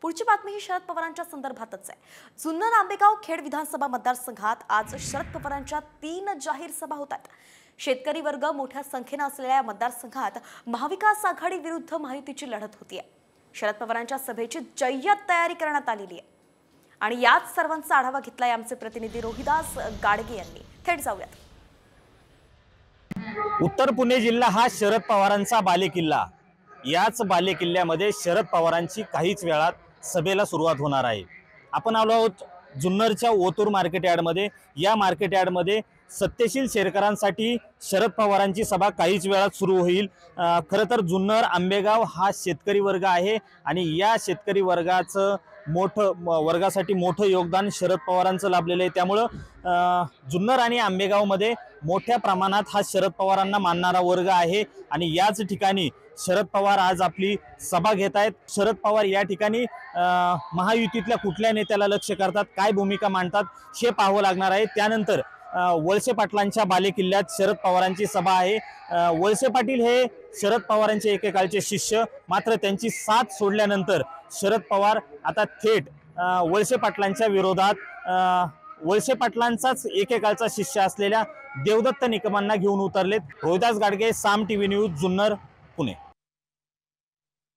पुढची बातमी ही शरद पवारांच्या संदर्भातच आहे। जुन्नर आंबेगाव खेड विधानसभा मतदारसंघात आज शरद पवारांच्या 3 जाहीर सभा होतात। शेतकरी वर्ग मोठ्या संख्येने असलेल्या मतदारसंघात महाविकास आघाडी विरुद्ध महायुतीची लढत होतीये। शरद पवारांच्या सभेची जय्यत तयारी करण्यात आलेली आहे आणि याच सर्वांचा आढावा घेतलाय आमचे प्रतिनिधी रोहिदास गाडगे यांनी। थेट जाऊयात। उत्तर पुणे जिल्हा हा शरद पवारांचा बालेकिल्ला। याच बालेकिल्ल्यामध्ये शरद पवारांची काहीच वेळात सभेला सुरुवात होणार आहे। आपण आलो आहोत जुन्नरच्या ओतूर मार्केट यार्डमध्ये। या मार्केट यार्डमध्ये सत्यशील शेतकऱ्यांसाठी शरद पवारांची सभा काहीच वेळात सुरू होईल। खरं तर जुन्नर आंबेगाव हा शेतकरी वर्ग आहे आणि या शेतकरी वर्गासाठी मोठं योगदान शरद पवारांचं लाभलेलं आहे। त्यामुळे जुन्नर आणि आंबेगावमध्ये मोठ्या प्रमाणात हा शरद पवारांना मानणारा वर्ग आहे आणि याच ठिकाणी शरद पवार आज आपली सभा घेत आहेत। शरद पवार या ठिकाणी महायुतीतल्या कुठल्या नेत्याला लक्ष्य करतात, काय भूमिका मांडतात हे पाहावं लागणार आहे। त्यानंतर वळसे पाटलांच्या बालेकिल्ल्यात शरद पवारांची सभा आहे। वळसे पाटील हे शरद पवारांचे एकेकाळचे शिष्य, मात्र त्यांची साथ सोडल्यानंतर शरद पवार आता थेट वळसे पाटलांच्या विरोधात वळसे पाटलांचाच एकेकाळचा शिष्य असलेल्या देवदत्त निकमांना घेऊन उतरलेत। रोहिदास गाडगे, साम टीव्ही न्यूज, जुन्नर, पुणे।